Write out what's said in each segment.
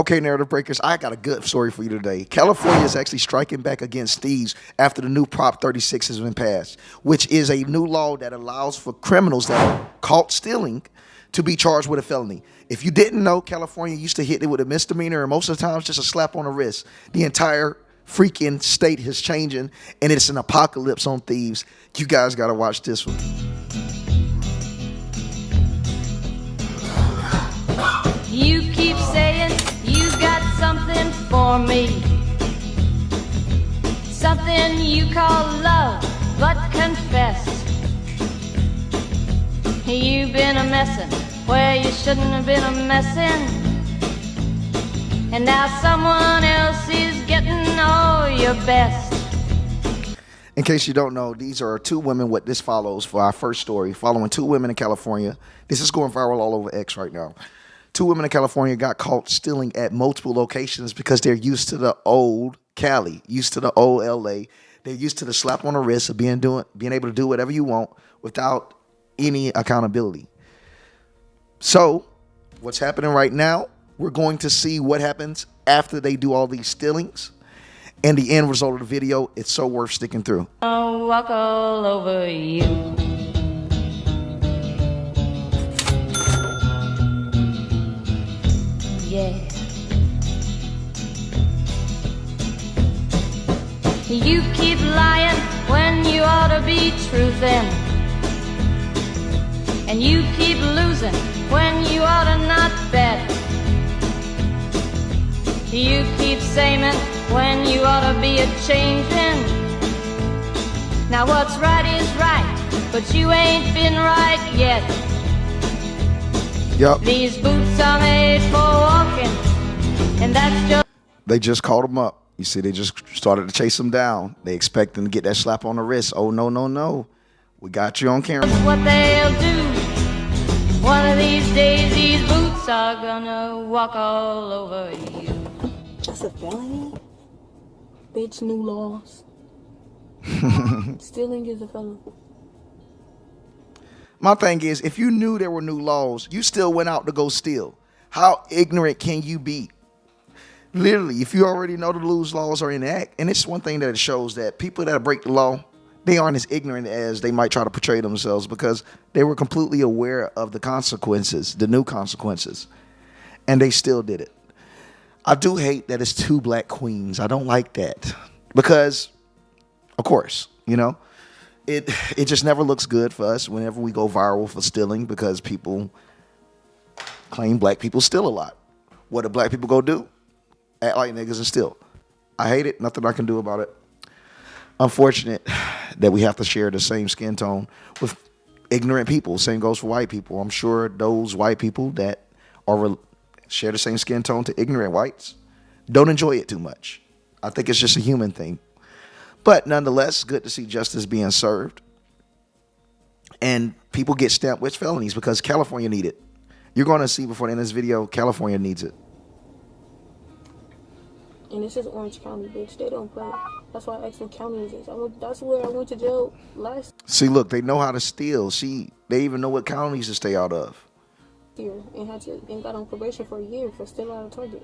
Okay, narrative breakers, I got a good story for you today. California is actually striking back against thieves after the new Prop 36 has been passed, which is a new law that allows for criminals that are caught stealing to be charged with a felony. If you didn't know, California used to hit it with a misdemeanor, and most of the times just a slap on the wrist. The entire freaking state is changing, and it's an apocalypse on thieves. You guys got to watch this one. You keep saying you got something for me, something you call love, but confess you've been a messin' where you shouldn't have been a messin', and now someone else is getting all your best. In case you don't know, these are two women. What this follows for our first story, following two women in California. This is going viral all over X right now. Two women in California got caught stealing at multiple locations because they're used to the old Cali, used to the old LA. They're used to the slap on the wrist of being able to do whatever you want without any accountability. So what's happening right now, we're going to see what happens after they do all these stealings. And the end result of the video, it's so worth sticking through. I'll walk all over you. Yeah. You keep lying when you ought to be truthin', and you keep losing when you ought to not bet. You keep saying when you ought to be a-changin'. Now what's right is right, but you ain't been right yet. Yep. These boots are made for walking, and that's just... They just caught him up. You see, they just started to chase him down. They expect him to get that slap on the wrist. Oh, no, no, no. We got you on camera. That's what they'll do. One of these days, these boots are gonna walk all over you. That's a felony? Bitch, new laws. Stealing is a felony. My thing is, if you knew there were new laws, you still went out to go steal. How ignorant can you be? Literally, if you already know the loose laws are in act, and it's one thing that it shows that people that break the law, they aren't as ignorant as they might try to portray themselves, because they were completely aware of the consequences, the new consequences, and they still did it. I do hate that it's two black queens. I don't like that because, of course, you know, it just never looks good for us whenever we go viral for stealing, because people claim black people steal a lot. What do black people go do? Act like niggas and steal. I hate it. Nothing I can do about it. Unfortunate that we have to share the same skin tone with ignorant people. Same goes for white people. I'm sure those white people that share the same skin tone to ignorant whites don't enjoy it too much. I think it's just a human thing. But nonetheless, good to see justice being served. And people get stamped with felonies because California need it. You're going to see before the end of this video, California needs it. And this is Orange County, bitch. They don't play. That's why I asked what county is this. That's where I went to jail last See, look, they know how to steal. They even know what counties to stay out of. year and got on probation for a year for stealing out of Target.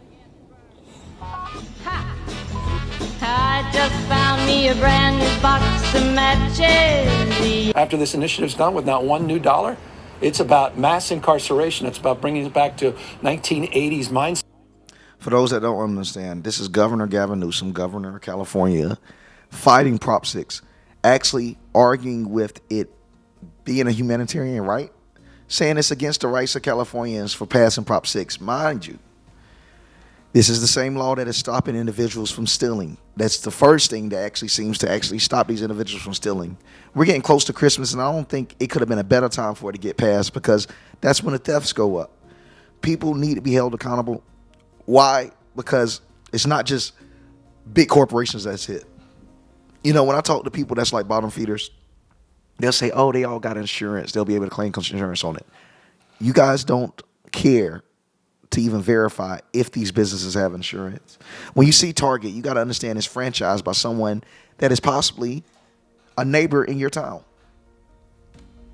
Ha! I just found me a brand new box of matches. After this initiative's done with not one new dollar, it's about mass incarceration. It's about bringing it back to 1980s mindset. For those that don't understand, this is Governor Gavin Newsom, governor of California, fighting Prop 6, actually arguing with it being a humanitarian right, saying it's against the rights of Californians for passing Prop 6. Mind you, this is the same law that is stopping individuals from stealing. That's the first thing that actually seems to actually stop these individuals from stealing. We're getting close to Christmas, and I don't think it could have been a better time for it to get passed, because that's when the thefts go up. People need to be held accountable. Why? Because it's not just big corporations that's hit. You know, when I talk to people that's like bottom feeders, they'll say, oh, they all got insurance. They'll be able to claim insurance on it. You guys don't care to even verify if these businesses have insurance. When you see Target, you got to understand it's franchised by someone that is possibly a neighbor in your town.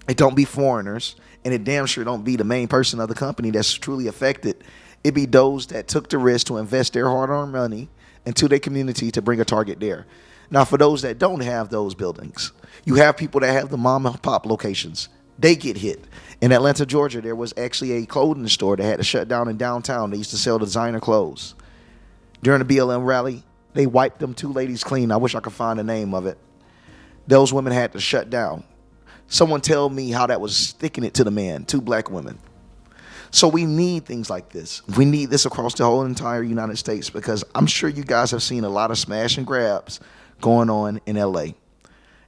It don't be foreigners, and it damn sure don't be the main person of the company that's truly affected It be those that took the risk to invest their hard-earned money into their community to bring a target there. Now, for those that don't have those buildings, you have people that have the mom and pop locations. They get hit. In Atlanta, Georgia, there was actually a clothing store that had to shut down in downtown. They used to sell designer clothes. During the BLM rally, they wiped them 2 ladies clean. I wish I could find the name of it. Those women had to shut down. Someone tell me how that was sticking it to the man, 2 black women. So we need things like this. We need this across the whole entire United States, because I'm sure you guys have seen a lot of smash and grabs going on in LA.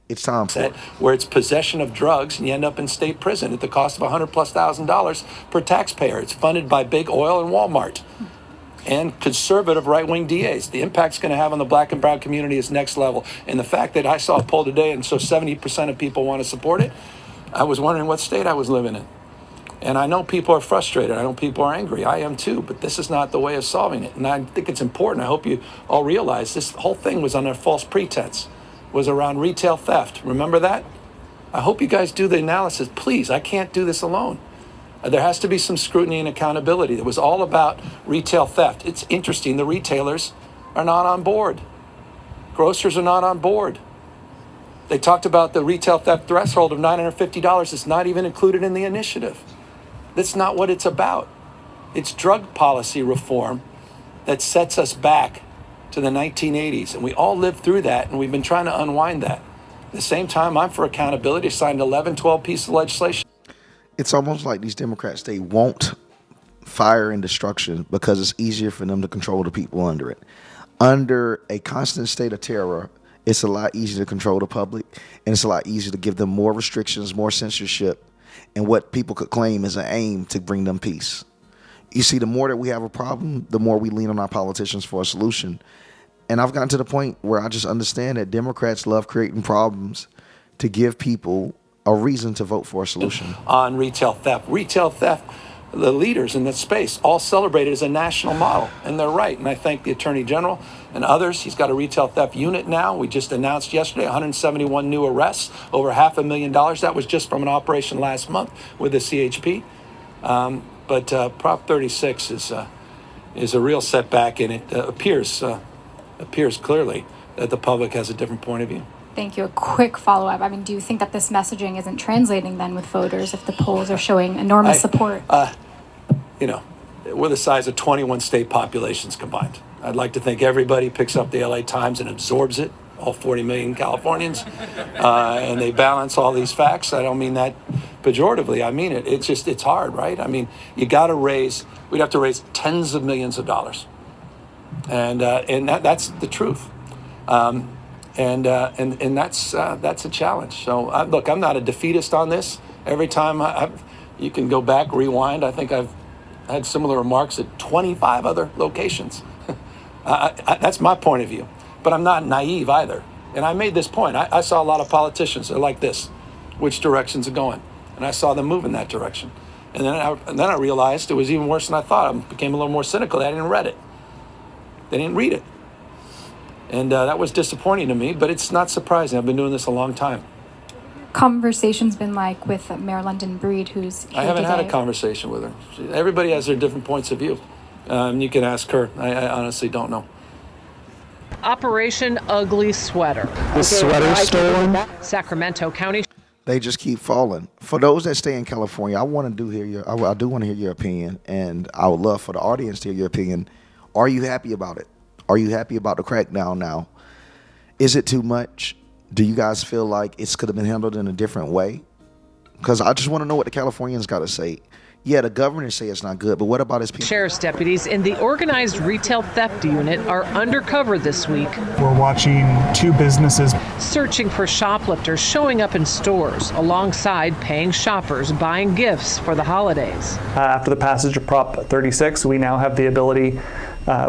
It's time for it. Where it's possession of drugs and you end up in state prison at the cost of $100,000+ per taxpayer. It's funded by big oil and Walmart and conservative right-wing DAs. The impact's going to have on the black and brown community is next level. And the fact that I saw a poll today and so 70% of people want to support it, I was wondering what state I was living in. And I know people are frustrated. I know people are angry. I am too, but this is not the way of solving it. And I think it's important. I hope you all realize this whole thing was under false pretense. It was around retail theft. Remember that? I hope you guys do the analysis. Please, I can't do this alone. There has to be some scrutiny and accountability. It was all about retail theft. It's interesting. The retailers are not on board. Grocers are not on board. They talked about the retail theft threshold of $950. It's not even included in the initiative. That's not what it's about. It's drug policy reform that sets us back to the 1980s. And we all lived through that, and we've been trying to unwind that. At the same time, I'm for accountability. I signed 11, 12 pieces of legislation. It's almost like these Democrats, they want fire and destruction because it's easier for them to control the people under it. Under a constant state of terror, it's a lot easier to control the public, and it's a lot easier to give them more restrictions, more censorship, and what people could claim is an aim to bring them peace. You see, the more that we have a problem, the more we lean on our politicians for a solution. And I've gotten to the point where I just understand that Democrats love creating problems to give people a reason to vote for a solution. On retail theft. Retail theft, the leaders in this space all celebrate it as a national model, and they're right. And I thank the Attorney General and others. He's got a retail theft unit now. We just announced yesterday 171 new arrests, over $500,000. That was just from an operation last month with the CHP. But Prop 36 is a real setback, and it appears clearly that the public has a different point of view. Thank you. A quick follow-up. I mean, do you think that this messaging isn't translating then with voters if the polls are showing enormous support? We're the size of 21 state populations combined. I'd like to think everybody picks up the LA Times and absorbs it, all 40 million Californians, and they balance all these facts. I don't mean that pejoratively. I mean it. It's hard, right? I mean, we'd have to raise tens of millions of dollars. And that's the truth. And that's a challenge. So look, I'm not a defeatist on this. Every time you can go back, rewind. I think I've had similar remarks at 25 other locations. That's my point of view. But I'm not naive either. And I made this point. I saw a lot of politicians that are like this. Which directions are going? And I saw them move in that direction. And then I realized it was even worse than I thought. I became a little more cynical. They didn't read it. They didn't read it. And that was disappointing to me, but it's not surprising. I've been doing this a long time. Conversation's been like with Mayor London Breed, who's here I haven't today. had a conversation with her. Everybody has their different points of view. You can ask her. I honestly don't know. Operation Ugly Sweater. The sweater stolen? Sacramento County. They just keep falling. For those that stay in California, I do want to hear your opinion, and I would love for the audience to hear your opinion. Are you happy about it? Are you happy about the crackdown now? Is it too much? Do you guys feel like it could have been handled in a different way? Because I just want to know what the Californians got to say. Yeah, the governors say it's not good, but what about his people? Sheriff's deputies in the organized retail theft unit are undercover this week. We're watching 2 businesses Searching for shoplifters showing up in stores alongside paying shoppers buying gifts for the holidays. After the passage of Prop 36, we now have the ability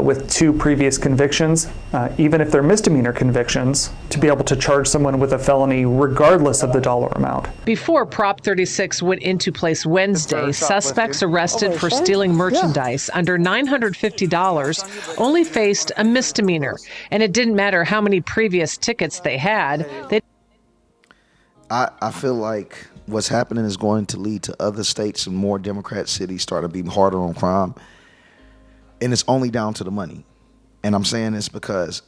with 2 previous convictions, even if they're misdemeanor convictions, to be able to charge someone with a felony regardless of the dollar amount. Before Prop 36 went into place Wednesday, suspects arrested for stealing merchandise under $950 only faced a misdemeanor. And it didn't matter how many previous tickets they had. I feel like what's happening is going to lead to other states and more Democrat cities starting to be harder on crime. And it's only down to the money. And I'm saying this because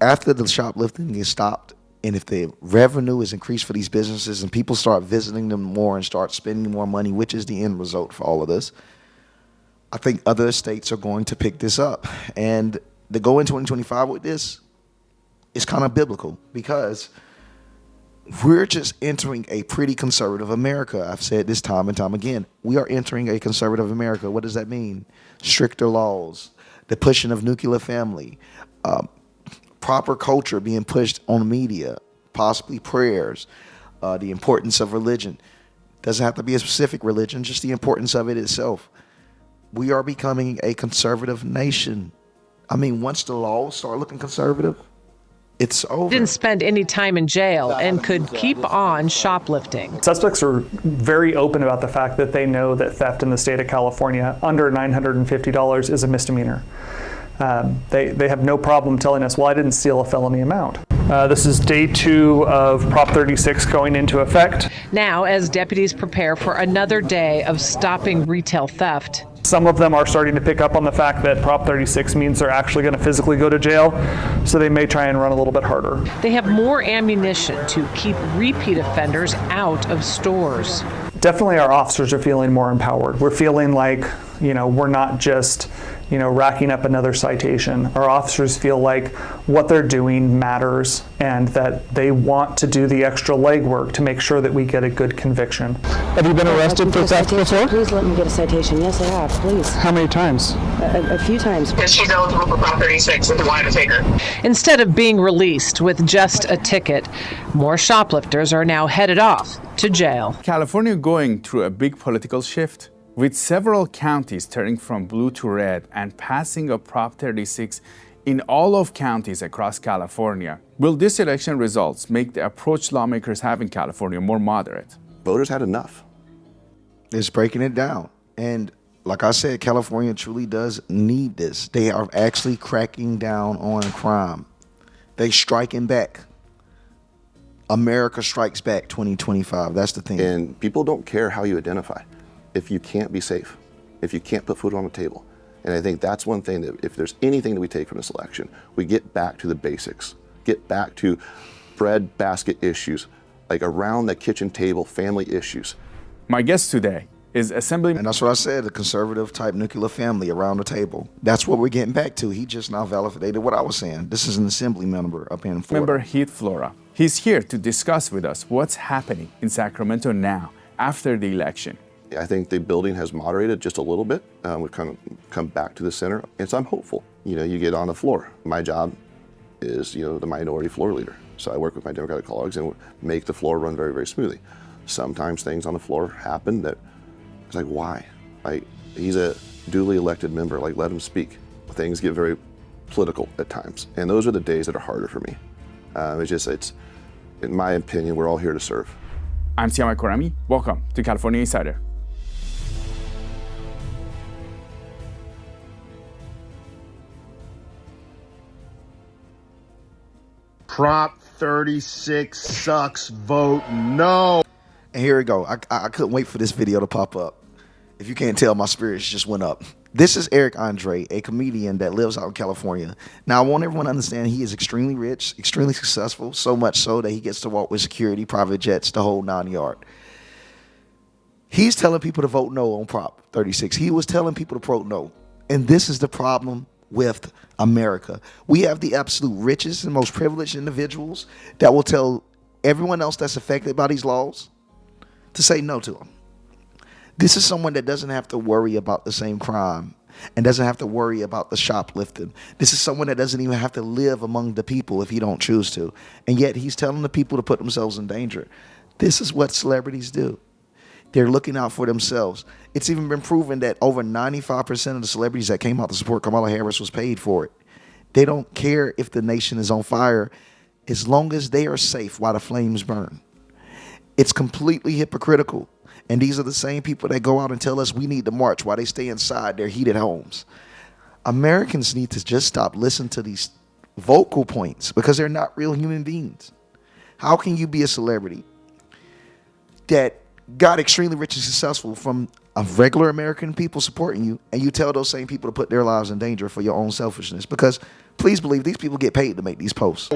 after the shoplifting is stopped, and if the revenue is increased for these businesses and people start visiting them more and start spending more money, which is the end result for all of this, I think other states are going to pick this up. And to go in 2025 with this is kind of biblical because we're just entering a pretty conservative America. I've said this time and time again. We are entering a conservative America. What does that mean? Stricter laws, the pushing of nuclear family, proper culture being pushed on the media, possibly prayers, the importance of religion. Doesn't have to be a specific religion, just the importance of it itself. We are becoming a conservative nation. I mean, once the laws start looking conservative, it's over. Didn't spend any time in jail and could keep on shoplifting. Suspects are very open about the fact that they know that theft in the state of California under $950 is a misdemeanor. They have no problem telling us, well, I didn't steal a felony amount. This is day 2 of Prop 36 going into effect. Now, as deputies prepare for another day of stopping retail theft, some of them are starting to pick up on the fact that Prop 36 means they're actually going to physically go to jail, so they may try and run a little bit harder. they have more ammunition to keep repeat offenders out of stores. Definitely our officers are feeling more empowered. We're feeling like, we're not just, racking up another citation. Our officers feel like what they're doing matters and that they want to do the extra legwork to make sure that we get a good conviction. Have you been arrested for theft before? Please let me get a citation. Yes, I have. Please. How many times? A few times. Because she's eligible for Prop 36 if you wanted to take her. Instead of being released with just a ticket, more shoplifters are now headed off to jail. California going through a big political shift, with several counties turning from blue to red and passing a Prop 36 in all of counties across California. Will this election results make the approach lawmakers have in California more moderate? Voters had enough. It's breaking it down. And like I said, California truly does need this. They are actually cracking down on crime. They striking back. America strikes back 2025. That's the thing. And people don't care how you identify. If you can't be safe, if you can't put food on the table. And I think that's one thing that if there's anything that we take from this election, we get back to the basics, get back to bread basket issues, like around the kitchen table, family issues. My guest today is Assemblyman. And that's what I said, the conservative type nuclear family around the table. That's what we're getting back to. He just now validated what I was saying. This is an assembly member up here in Florida. Member Heath Flora. He's here to discuss with us what's happening in Sacramento now after the election. I think the building has moderated just a little bit. We've kind of come back to the center, and so I'm hopeful. You get on the floor. My job is, the minority floor leader. So I work with my Democratic colleagues and make the floor run very, very smoothly. Sometimes things on the floor happen that it's like, why? He's a duly elected member. Let him speak. Things get very political at times, and those are the days that are harder for me. It's in my opinion, we're all here to serve. I'm Siama Korami. Welcome to California Insider. Prop 36 sucks. Vote no. And here we go. I couldn't wait for this video to pop up. If you can't tell, my spirits just went up. This is Eric Andre, a comedian that lives out in California. Now, I want everyone to understand he is extremely rich, extremely successful, so much so that he gets to walk with security, private jets, the whole 9 yard. He's telling people to vote no on Prop 36. He was telling people to vote no. And this is the problem with America. We have the absolute richest and most privileged individuals that will tell everyone else that's affected by these laws to say no to them. This is someone that doesn't have to worry about the same crime and doesn't have to worry about the shoplifting. This is someone that doesn't even have to live among the people if he don't choose to. And yet he's telling the people to put themselves in danger. This is what celebrities do. They're looking out for themselves. It's even been proven that over 95% of the celebrities that came out to support Kamala Harris was paid for it. They don't care if the nation is on fire as long as they are safe while the flames burn. It's completely hypocritical. And these are the same people that go out and tell us we need to march while they stay inside their heated homes. Americans need to just stop listening to these vocal points because they're not real human beings. How can you be a celebrity that got extremely rich and successful from a regular American people supporting you, and you tell those same people to put their lives in danger for your own selfishness. Because please believe these people get paid to make these posts.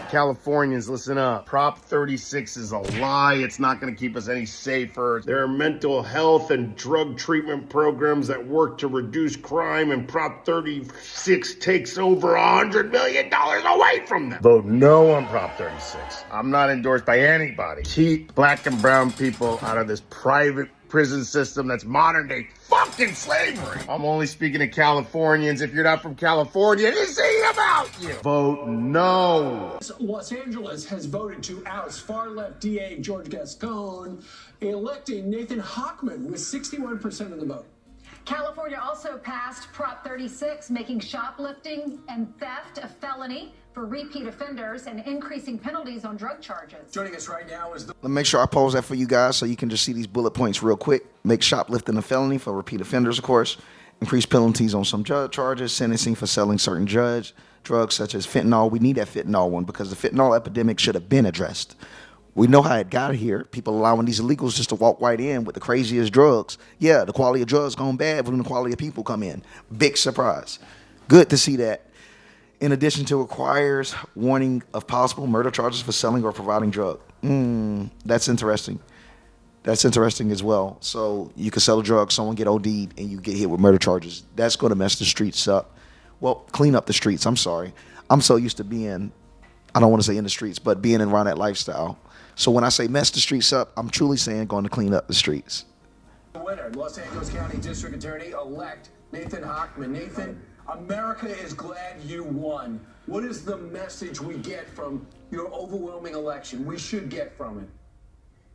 Californians, listen up. Prop 36 is a lie. It's not going to keep us any safer. There are mental health and drug treatment programs that work to reduce crime, and Prop 36 takes over $100 million away from them. Vote no on Prop 36. I'm not endorsed by anybody. Keep black and brown people out of this private prison system that's modern day fucking slavery. I'm only speaking to Californians. If you're not from California, this ain't about you. Vote no. Los Angeles has voted to oust far-left DA George Gascon, electing Nathan Hochman with 61% of the vote. California also passed Prop 36, making shoplifting and theft a felony for repeat offenders and increasing penalties on drug charges. Joining us right now is Let me make sure I pose that for you guys so you can just see these bullet points real quick. Make shoplifting a felony for repeat offenders, of course. Increase penalties on some drug charges. Sentencing for selling certain drugs such as fentanyl. We need that fentanyl one because the fentanyl epidemic should have been addressed. We know how it got here. People allowing these illegals just to walk right in with the craziest drugs. Yeah, the quality of drugs gone bad when the quality of people come in. Big surprise. Good to see that. In addition to requires warning of possible murder charges for selling or providing drug. That's interesting. That's interesting as well. So you can sell a drug, someone get OD'd, and you get hit with murder charges. That's going to mess the streets up. Well, clean up the streets. I'm sorry. I'm so used to being, I don't want to say in the streets, but being around that lifestyle. So when I say mess the streets up, I'm truly saying going to clean up the streets. the winner, Los Angeles County District Attorney-elect Nathan Hochman. Nathan, America is glad you won. What is the message we get from your overwhelming election? We should get from it.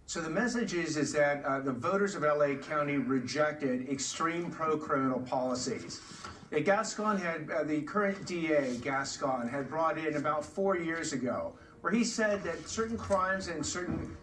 So the message is that the voters of LA County rejected extreme pro-criminal policies. Gascon had, the current DA, Gascon, had brought in about 4 years ago, where he said that certain crimes and certain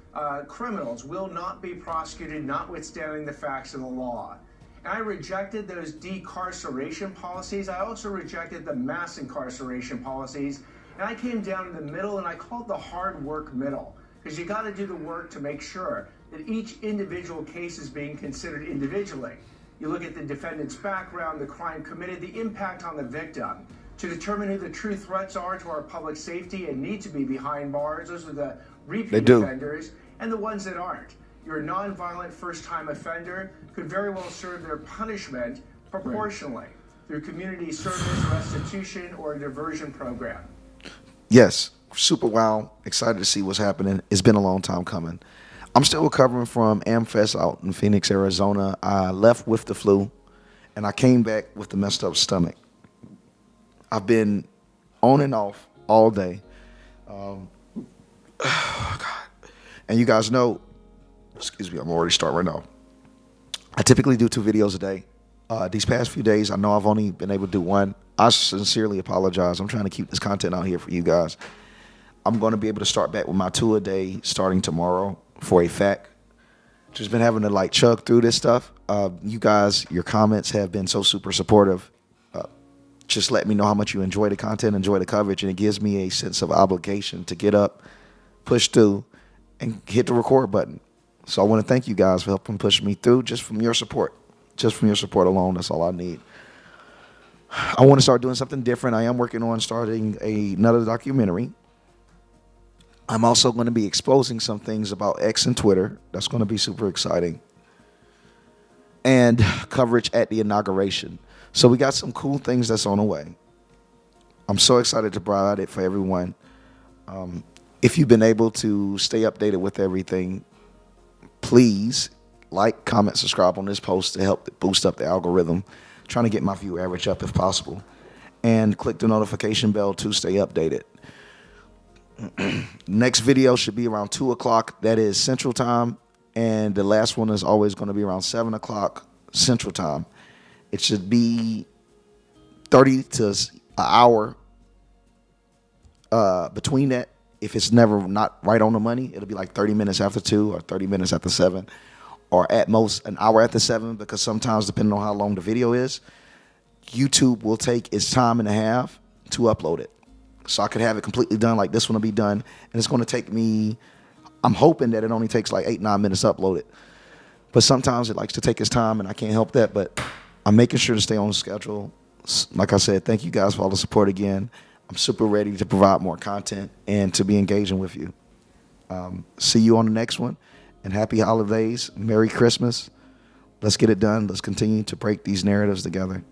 criminals will not be prosecuted, notwithstanding the facts of the law. And I rejected those decarceration policies. I also rejected the mass incarceration policies. And I came down in the middle, and I called the hard work middle, because you got to do the work to make sure that each individual case is being considered individually. You look at the defendant's background, the crime committed, the impact on the victim, to determine who the true threats are to our public safety and need to be behind bars. Those are the repeat offenders, and the ones that aren't. Your nonviolent first-time offender could very well serve their punishment proportionally through community service, restitution, or a diversion program. Yes, super wild. Excited to see what's happening. It's been a long time coming. I'm still recovering from AmFest out in Phoenix, Arizona. I left with the flu, and I came back with the messed up stomach. I've been on and off all day. Oh, God. And you guys know, excuse me, I'm already starting right now. I typically do 2 videos a day. These past few days, I know I've only been able to do 1. I sincerely apologize. I'm trying to keep this content out here for you guys. I'm going to be able to start back with my 2 a day starting tomorrow for a fact. Just been having to like chug through this stuff. You guys, your comments have been so super supportive. Just let me know how much you enjoy the content, enjoy the coverage, and it gives me a sense of obligation to get up, push through, and hit the record button. So I want to thank you guys for helping push me through just from your support. Just from your support alone, that's all I need. I want to start doing something different. I am working on starting another documentary. I'm also going to be exposing some things about X and Twitter. That's going to be super exciting. And coverage at the inauguration. So we got some cool things that's on the way. I'm so excited to provide it for everyone. If you've been able to stay updated with everything, please like, comment, subscribe on this post to help boost up the algorithm. Trying to get my view average up if possible. And click the notification bell to stay updated. Next video should be around 2 o'clock. That is Central Time. And the last one is always going to be around 7 o'clock Central Time. It should be 30 to an hour between that. If it's never not right on the money, it'll be like 30 minutes after 2 or 30 minutes after 7. Or at most an hour after 7, because sometimes, depending on how long the video is, YouTube will take its time and a half to upload it. So I could have it completely done like this one will be done. And it's going to take me I'm hoping that it only takes like 8-9 minutes to upload it. But sometimes it likes to take its time, and I can't help that. But I'm making sure to stay on schedule. Like I said, thank you guys for all the support again. I'm super ready to provide more content and to be engaging with you. See you on the next one, and happy holidays. Merry Christmas. Let's get it done. Let's continue to break these narratives together.